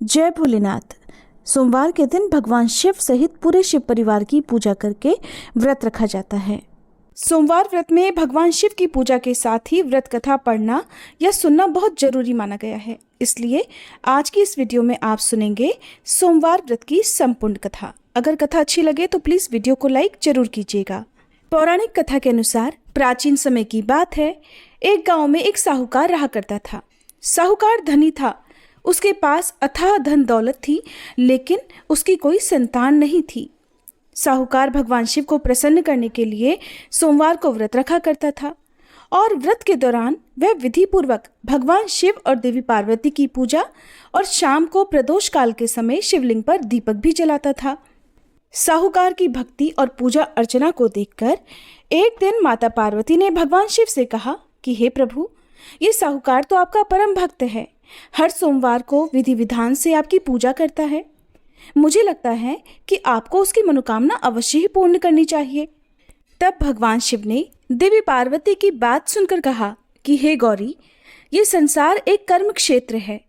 जय भोलेनाथ। सोमवार के दिन भगवान शिव सहित पूरे शिव परिवार की पूजा करके व्रत रखा जाता है। सोमवार व्रत में भगवान शिव की पूजा के साथ ही व्रत कथा पढ़ना या सुनना बहुत जरूरी माना गया है। इसलिए आज की इस वीडियो में आप सुनेंगे सोमवार व्रत की संपूर्ण कथा। अगर कथा अच्छी लगे तो प्लीज वीडियो को लाइक जरूर कीजिएगा। पौराणिक कथा के अनुसार प्राचीन समय की बात है। एक गांव में एक साहूकार रहा करता था। साहूकार धनी था, उसके पास अथाह धन दौलत थी, लेकिन उसकी कोई संतान नहीं थी। साहूकार भगवान शिव को प्रसन्न करने के लिए सोमवार को व्रत रखा करता था और व्रत के दौरान वह विधि पूर्वक भगवान शिव और देवी पार्वती की पूजा और शाम को प्रदोष काल के समय शिवलिंग पर दीपक भी जलाता था। साहूकार की भक्ति और पूजा अर्चना को देखकर एक दिन माता पार्वती ने भगवान शिव से कहा कि हे प्रभु, ये साहूकार तो आपका परम भक्त है, हर सोमवार को विधि विधान से आपकी पूजा करता है। मुझे लगता है कि आपको उसकी मनोकामना अवश्य ही पूर्ण करनी चाहिए। तब भगवान शिव ने देवी पार्वती की बात सुनकर कहा कि हे गौरी, ये संसार एक कर्म क्षेत्र है।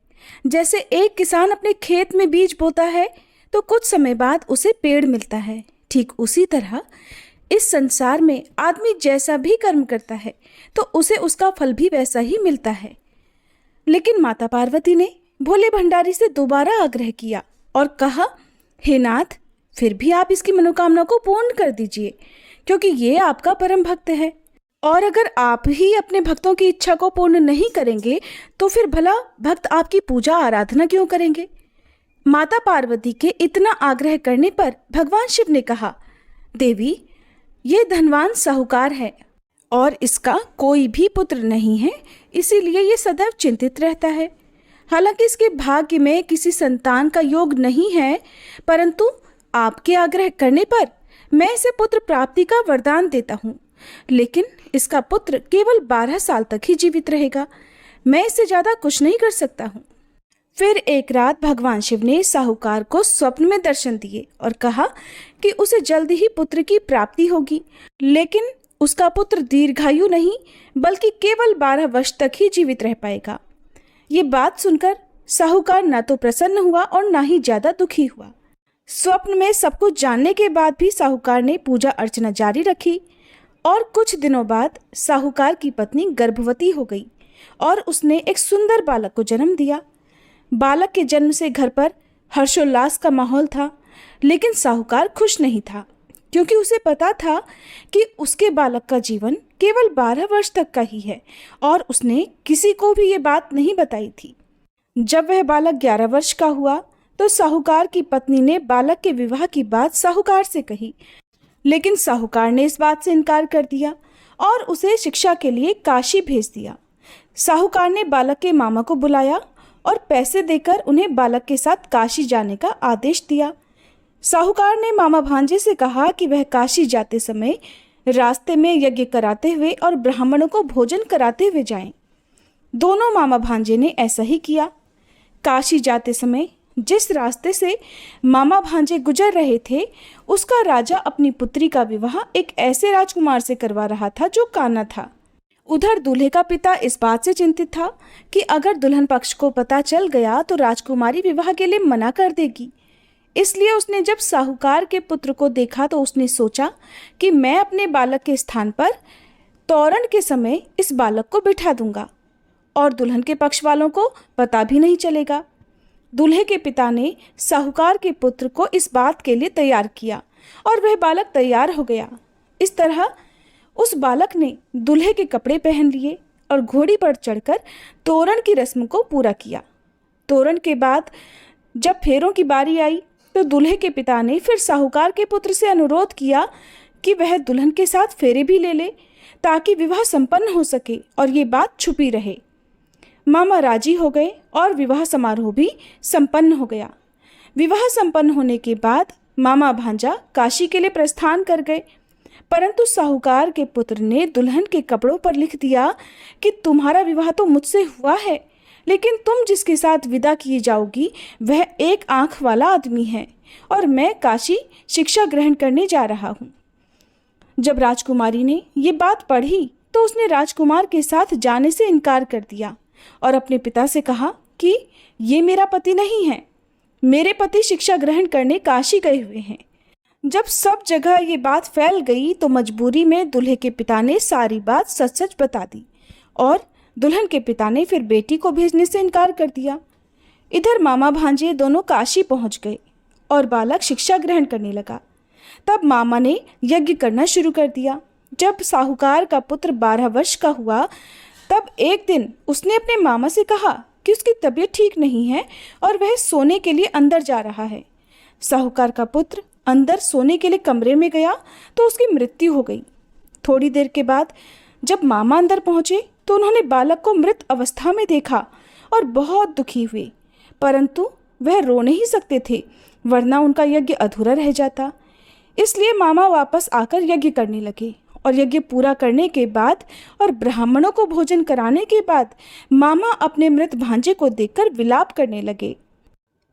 जैसे एक किसान अपने खेत में बीज बोता है तो कुछ समय बाद उसे पेड़ मिलता है, ठीक उसी तरह इस संसार में आदमी जैसा भी कर्म करता है तो उसे उसका फल भी वैसा ही मिलता है। लेकिन माता पार्वती ने भोले भंडारी से दोबारा आग्रह किया और कहा, हे नाथ, फिर भी आप इसकी मनोकामना को पूर्ण कर दीजिए, क्योंकि ये आपका परम भक्त है। और अगर आप ही अपने भक्तों की इच्छा को पूर्ण नहीं करेंगे तो फिर भला भक्त आपकी पूजा आराधना क्यों करेंगे। माता पार्वती के इतना आग्रह करने पर भगवान शिव ने कहा, देवी, ये धनवान साहूकार है और इसका कोई भी पुत्र नहीं है, इसीलिए ये सदैव चिंतित रहता है। हालांकि इसके भाग्य में किसी संतान का योग नहीं है, परंतु आपके आग्रह करने पर मैं इसे पुत्र प्राप्ति का वरदान देता हूँ। लेकिन इसका पुत्र केवल 12 साल तक ही जीवित रहेगा, मैं इससे ज़्यादा कुछ नहीं कर सकता हूँ। फिर एक रात भगवान शिव ने साहूकार को स्वप्न में दर्शन दिए और कहा कि उसे जल्द ही पुत्र की प्राप्ति होगी, लेकिन उसका पुत्र दीर्घायु नहीं बल्कि केवल 12 वर्ष तक ही जीवित रह पाएगा। ये बात सुनकर साहूकार न तो प्रसन्न हुआ और न ही ज्यादा दुखी हुआ। स्वप्न में सब कुछ जानने के बाद भी साहूकार ने पूजा अर्चना जारी रखी और कुछ दिनों बाद साहूकार की पत्नी गर्भवती हो गई और उसने एक सुंदर बालक को जन्म दिया। बालक के जन्म से घर पर हर्षोल्लास का माहौल था, लेकिन साहूकार खुश नहीं था, क्योंकि उसे पता था कि उसके बालक का जीवन केवल 12 वर्ष तक का ही है और उसने किसी को भी ये बात नहीं बताई थी। जब वह बालक 11 वर्ष का हुआ तो साहूकार की पत्नी ने बालक के विवाह की बात साहूकार से कही, लेकिन साहूकार ने इस बात से इनकार कर दिया और उसे शिक्षा के लिए काशी भेज दिया। साहूकार ने बालक के मामा को बुलाया और पैसे देकर उन्हें बालक के साथ काशी जाने का आदेश दिया। साहूकार ने मामा भांजे से कहा कि वह काशी जाते समय रास्ते में यज्ञ कराते हुए और ब्राह्मणों को भोजन कराते हुए जाएं। दोनों मामा भांजे ने ऐसा ही किया। काशी जाते समय जिस रास्ते से मामा भांजे गुजर रहे थे, उसका राजा अपनी पुत्री का विवाह एक ऐसे राजकुमार से करवा रहा था जो काना था। उधर दूल्हे का पिता इस बात से चिंतित था कि अगर दुल्हन पक्ष को पता चल गया तो राजकुमारी विवाह के लिए मना कर देगी। इसलिए उसने जब साहूकार के पुत्र को देखा तो उसने सोचा कि मैं अपने बालक के स्थान पर तोरण के समय इस बालक को बिठा दूंगा और दुल्हन के पक्ष वालों को पता भी नहीं चलेगा। दूल्हे के पिता ने साहूकार के पुत्र को इस बात के लिए तैयार किया और वह बालक तैयार हो गया। इस तरह उस बालक ने दूल्हे के कपड़े पहन लिए और घोड़ी पर चढ़कर तोरण की रस्म को पूरा किया। तोरण के बाद जब फेरों की बारी आई तो दूल्हे के पिता ने फिर साहूकार के पुत्र से अनुरोध किया कि वह दुल्हन के साथ फेरे भी ले ले, ताकि विवाह संपन्न हो सके और ये बात छुपी रहे। मामा राजी हो गए और विवाह समारोह भी संपन्न हो गया। विवाह संपन्न होने के बाद मामा भांजा काशी के लिए प्रस्थान कर गए, परंतु साहूकार के पुत्र ने दुल्हन के कपड़ों पर लिख दिया कि तुम्हारा विवाह तो मुझसे हुआ है, लेकिन तुम जिसके साथ विदा किए जाओगी वह एक आंख वाला आदमी है और मैं काशी शिक्षा ग्रहण करने जा रहा हूँ। जब राजकुमारी ने ये बात पढ़ी तो उसने राजकुमार के साथ जाने से इनकार कर दिया और अपने पिता से कहा कि ये मेरा पति नहीं है, मेरे पति शिक्षा ग्रहण करने काशी गए हुए हैं। जब सब जगह ये बात फैल गई तो मजबूरी में दूल्हे के पिता ने सारी बात सच सच बता दी और दुल्हन के पिता ने फिर बेटी को भेजने से इनकार कर दिया। इधर मामा भांजे दोनों काशी पहुंच गए और बालक शिक्षा ग्रहण करने लगा। तब मामा ने यज्ञ करना शुरू कर दिया। जब साहूकार का पुत्र 12 वर्ष का हुआ तब एक दिन उसने अपने मामा से कहा कि उसकी तबीयत ठीक नहीं है और वह सोने के लिए अंदर जा रहा है। साहूकार का पुत्र अंदर सोने के लिए कमरे में गया तो उसकी मृत्यु हो गई। थोड़ी देर के बाद जब मामा अंदर पहुंचे तो उन्होंने बालक को मृत अवस्था में देखा और बहुत दुखी हुए, परंतु वह रो नहीं सकते थे वरना उनका यज्ञ अधूरा रह जाता। इसलिए मामा वापस आकर यज्ञ करने लगे और यज्ञ पूरा करने के बाद और ब्राह्मणों को भोजन कराने के बाद मामा अपने मृत भांजे को देखकर विलाप करने लगे।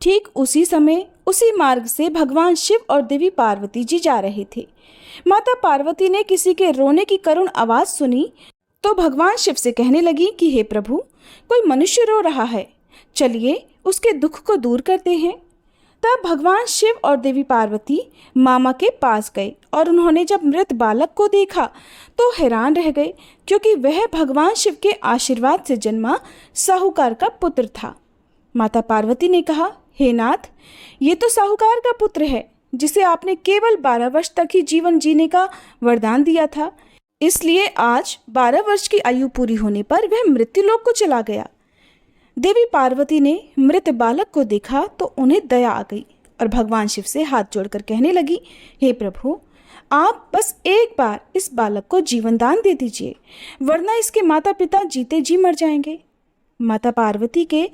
ठीक उसी समय उसी मार्ग से भगवान शिव और देवी पार्वती जी जा रहे थे। माता पार्वती ने किसी के रोने की करुण आवाज सुनी तो भगवान शिव से कहने लगी कि हे प्रभु, कोई मनुष्य रो रहा है, चलिए उसके दुख को दूर करते हैं। तब भगवान शिव और देवी पार्वती मामा के पास गए और उन्होंने जब मृत बालक को देखा तो हैरान रह गए, क्योंकि वह भगवान शिव के आशीर्वाद से जन्मा साहूकार का पुत्र था। माता पार्वती ने कहा, हे नाथ, ये तो साहूकार का पुत्र है जिसे आपने केवल 12 वर्ष तक ही जीवन जीने का वरदान दिया था, इसलिए आज 12 वर्ष की आयु पूरी होने पर वह मृत्युलोक को चला गया। देवी पार्वती ने मृत बालक को देखा तो उन्हें दया आ गई और भगवान शिव से हाथ जोड़कर कहने लगी, हे प्रभु, आप बस एक बार इस बालक को जीवन दान दे दीजिए, वरना इसके माता पिता जीते जी मर जाएंगे। माता पार्वती के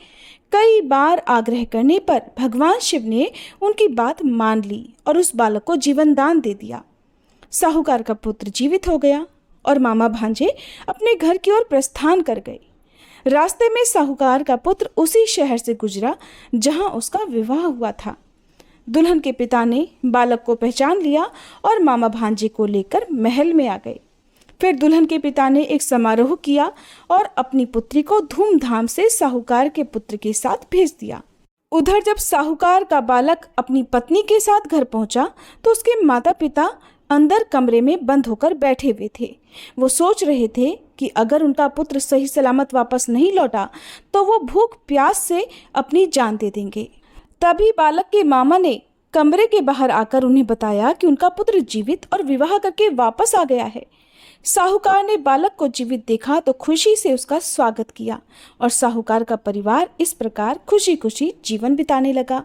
कई बार आग्रह करने पर भगवान शिव ने उनकी बात मान ली और उस बालक को जीवन दान दे दिया। साहूकार का पुत्र जीवित हो गया और मामा भांजे अपने घर की ओर प्रस्थान कर गए। रास्ते में साहूकार का पुत्र उसी शहर से गुजरा जहां उसका विवाह हुआ था। दुल्हन के पिता ने बालक को पहचान लिया और मामा भांजे को लेकर महल में आ गए। फिर दुल्हन के पिता ने एक समारोह किया और अपनी पुत्री को धूमधाम से साहूकार के पुत्र के साथ भेज दिया। उधर जब साहूकार का बालक अपनी पत्नी के साथ घर पहुंचा तो उसके माता पिता अंदर कमरे में बंद होकर बैठे हुए थे। वो सोच रहे थे कि अगर उनका पुत्र सही सलामत वापस नहीं लौटा तो वो भूख प्यास से अपनी जान दे देंगे। तभी बालक के मामा ने कमरे के बाहर आकर उन्हें बताया कि उनका पुत्र जीवित और विवाह करके वापस आ गया है। साहूकार ने बालक को जीवित देखा तो खुशी से उसका स्वागत किया और साहूकार का परिवार इस प्रकार खुशी खुशी जीवन बिताने लगा।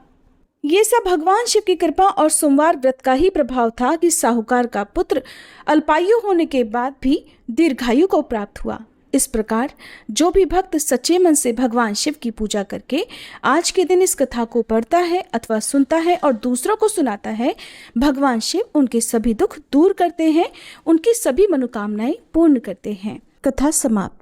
ये सब भगवान शिव की कृपा और सोमवार व्रत का ही प्रभाव था कि साहूकार का पुत्र अल्पायु होने के बाद भी दीर्घायु को प्राप्त हुआ। इस प्रकार जो भी भक्त सच्चे मन से भगवान शिव की पूजा करके आज के दिन इस कथा को पढ़ता है अथवा सुनता है और दूसरों को सुनाता है, भगवान शिव उनके सभी दुख दूर करते हैं, उनकी सभी मनोकामनाएं पूर्ण करते हैं। कथा समाप्त।